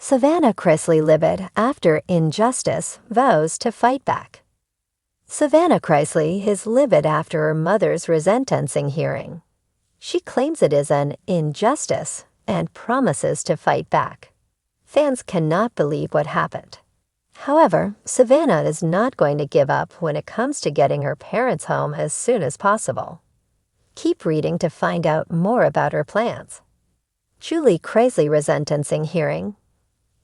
Savannah Chrisley livid after injustice vows to fight back. Savannah Chrisley is livid after her mother's resentencing hearing. She claims it is an injustice and promises to fight back. Fans cannot believe what happened. However, Savannah is not going to give up when it comes to getting her parents home as soon as possible. Keep reading to find out more about her plans. Julie Chrisley resentencing hearing.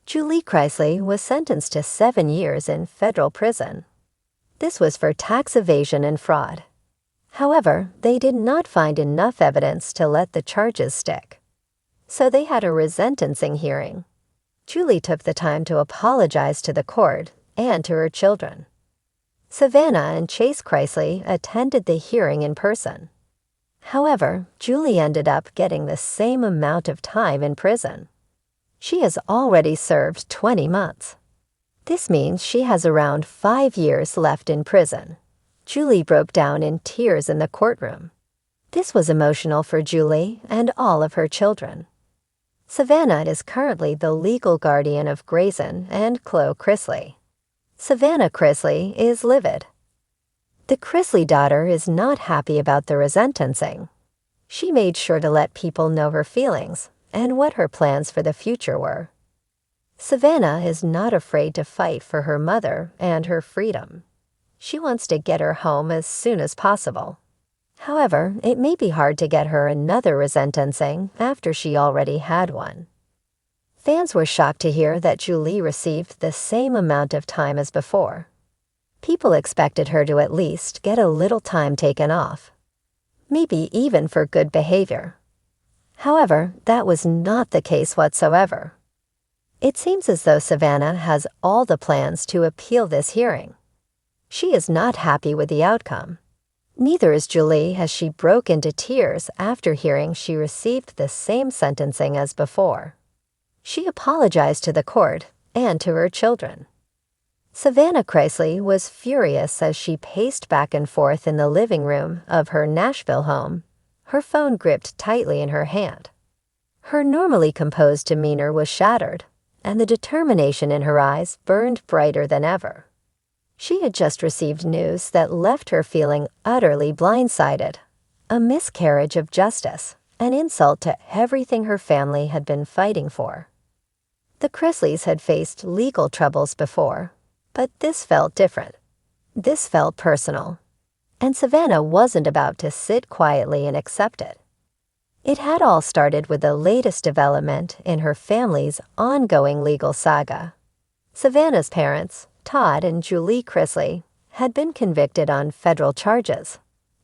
Julie Chrisley was sentenced to 7 years in federal prison. This was for tax evasion and fraud. However, they did not find enough evidence to let the charges stick. So they had a resentencing hearing. Julie took the time to apologize to the court and to her children. Savannah and Chase Chrisley attended the hearing in person. However, Julie ended up getting the same amount of time in prison. She has already served 20 months. This means she has around 5 years left in prison. Julie broke down in tears in the courtroom. This was emotional for Julie and all of her children. Savannah is currently the legal guardian of Grayson and Chloe Chrisley. Savannah Chrisley is livid. The Chrisley daughter is not happy about the resentencing. She made sure to let people know her feelings and what her plans for the future were. Savannah is not afraid to fight for her mother and her freedom. She wants to get her home as soon as possible. However, it may be hard to get her another resentencing after she already had one. Fans were shocked to hear that Julie received the same amount of time as before. People expected her to at least get a little time taken off, maybe even for good behavior. However, that was not the case whatsoever. It seems as though Savannah has all the plans to appeal this hearing. She is not happy with the outcome. Neither is Julie, as she broke into tears after hearing she received the same sentencing as before. She apologized to the court and to her children. Savannah Chrisley was furious as she paced back and forth in the living room of her Nashville home, her phone gripped tightly in her hand. Her normally composed demeanor was shattered, and the determination in her eyes burned brighter than ever. She had just received news that left her feeling utterly blindsided, a miscarriage of justice, an insult to everything her family had been fighting for. The Chrisleys had faced legal troubles before, but this felt different. This felt personal, and Savannah wasn't about to sit quietly and accept it. It had all started with the latest development in her family's ongoing legal saga. Savannah's parents, Todd and Julie Chrisley, had been convicted on federal charges,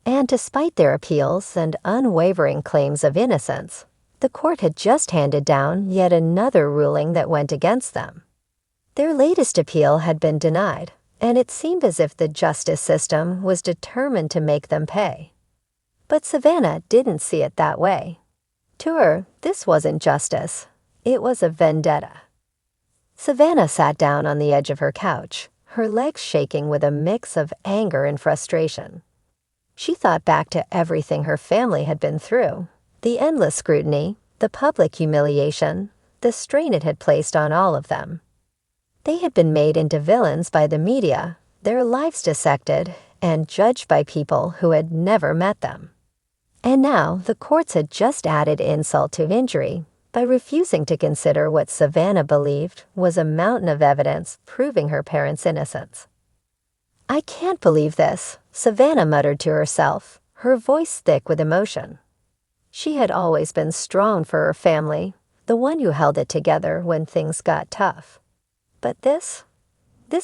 and despite their appeals and unwavering claims of innocence, the court had just handed down yet another ruling that went against them. Their latest appeal had been denied, and it seemed as if the justice system was determined to make them pay. But Savannah didn't see it that way. To her, this wasn't justice. It was a vendetta. Savannah sat down on the edge of her couch, her legs shaking with a mix of anger and frustration. She thought back to everything her family had been through, the endless scrutiny, the public humiliation, the strain it had placed on all of them. They had been made into villains by the media, their lives dissected, and judged by people who had never met them. And now the courts had just added insult to injury by refusing to consider what Savannah believed was a mountain of evidence proving her parents' innocence. "I can't believe this," Savannah muttered to herself, her voice thick with emotion. She had always been strong for her family, the one who held it together when things got tough. But this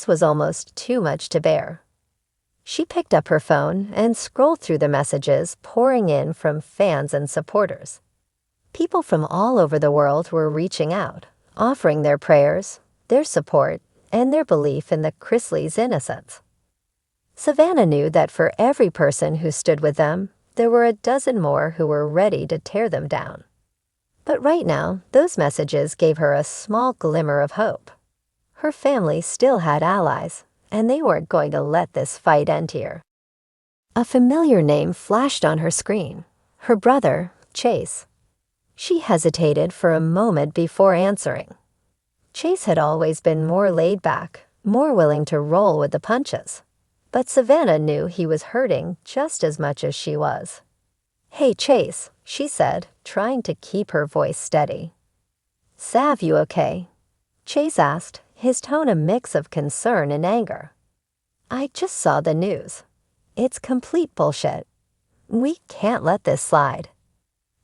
was almost too much to bear. She picked up her phone and scrolled through the messages pouring in from fans and supporters. People from all over the world were reaching out, offering their prayers, their support, and their belief in the Chrisleys' innocence. Savannah knew that for every person who stood with them, there were a dozen more who were ready to tear them down. But right now, those messages gave her a small glimmer of hope. Her family still had allies, and they weren't going to let this fight end here. A familiar name flashed on her screen, her brother, Chase. She hesitated for a moment before answering. Chase had always been more laid back, more willing to roll with the punches. But Savannah knew he was hurting just as much as she was. "Hey, Chase," she said, trying to keep her voice steady. "Sav, you okay?" Chase asked, his tone a mix of concern and anger. "I just saw the news. It's complete bullshit. We can't let this slide."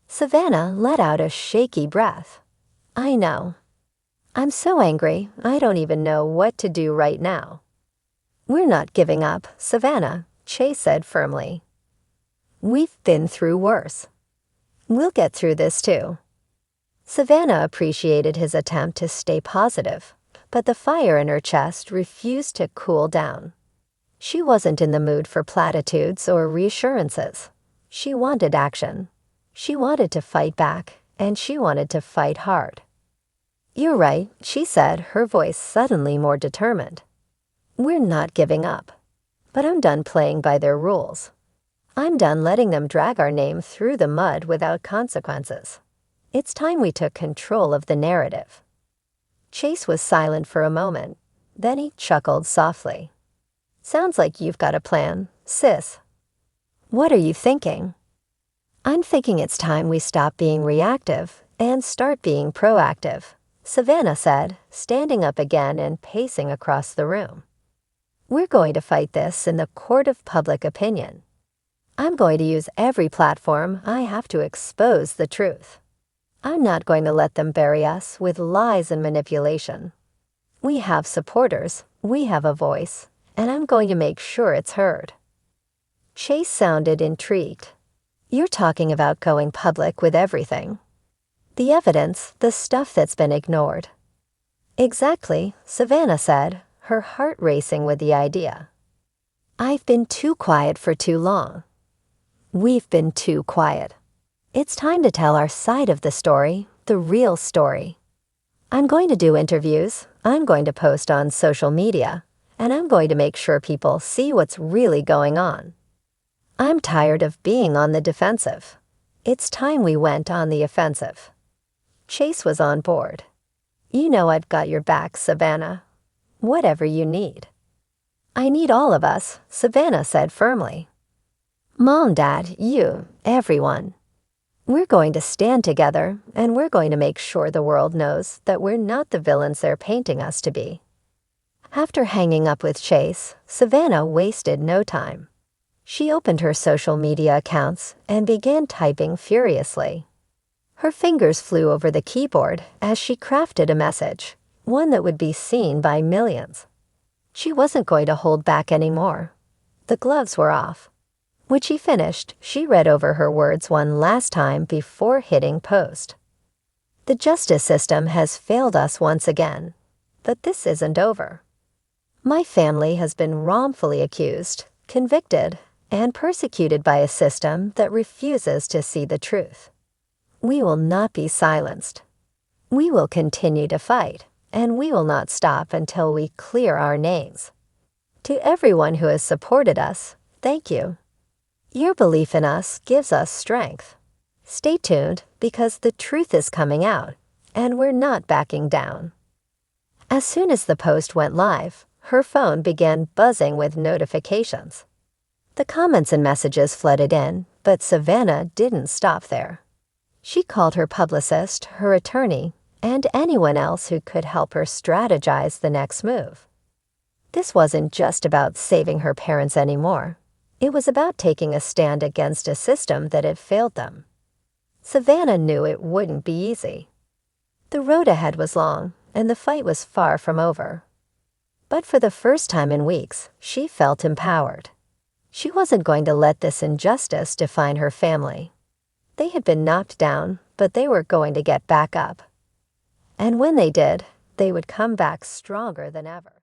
Savannah let out a shaky breath. "I know. I'm so angry, I don't even know what to do right now." "We're not giving up, Savannah," Chase said firmly. "We've been through worse. We'll get through this too." Savannah appreciated his attempt to stay positive, but the fire in her chest refused to cool down. She wasn't in the mood for platitudes or reassurances. She wanted action. She wanted to fight back, and she wanted to fight hard. "You're right," she said, her voice suddenly more determined. "We're not giving up. But I'm done playing by their rules. I'm done letting them drag our name through the mud without consequences. It's time we took control of the narrative." Chase was silent for a moment. Then he chuckled softly. "Sounds like you've got a plan, sis." "What are you thinking?" "I'm thinking it's time we stop being reactive and start being proactive," Savannah said, standing up again and pacing across the room. "We're going to fight this in the court of public opinion. I'm going to use every platform I have to expose the truth. I'm not going to let them bury us with lies and manipulation. We have supporters, we have a voice, and I'm going to make sure it's heard." Chase sounded intrigued. "You're talking about going public with everything. The evidence, the stuff that's been ignored." "Exactly," Savannah said, her heart racing with the idea. "I've been too quiet for too long. We've been too quiet. It's time to tell our side of the story, the real story. I'm going to do interviews, I'm going to post on social media, and I'm going to make sure people see what's really going on. I'm tired of being on the defensive. It's time we went on the offensive." Chase was on board. "You know I've got your back, Savannah. Whatever you need." "I need all of us," Savannah said firmly. "Mom, Dad, you, everyone. We're going to stand together, and we're going to make sure the world knows that we're not the villains they're painting us to be." After hanging up with Chase, Savannah wasted no time. She opened her social media accounts and began typing furiously. Her fingers flew over the keyboard as she crafted a message, one that would be seen by millions. She wasn't going to hold back anymore. The gloves were off. When she finished, she read over her words one last time before hitting post. "The justice system has failed us once again, but this isn't over. My family has been wrongfully accused, convicted, and persecuted by a system that refuses to see the truth. We will not be silenced. We will continue to fight, and we will not stop until we clear our names. To everyone who has supported us, thank you. Your belief in us gives us strength. Stay tuned because the truth is coming out, and we're not backing down." As soon as the post went live, her phone began buzzing with notifications. The comments and messages flooded in, but Savannah didn't stop there. She called her publicist, her attorney, and anyone else who could help her strategize the next move. This wasn't just about saving her parents anymore. It was about taking a stand against a system that had failed them. Savannah knew it wouldn't be easy. The road ahead was long, and the fight was far from over. But for the first time in weeks, she felt empowered. She wasn't going to let this injustice define her family. They had been knocked down, but they were going to get back up. And when they did, they would come back stronger than ever.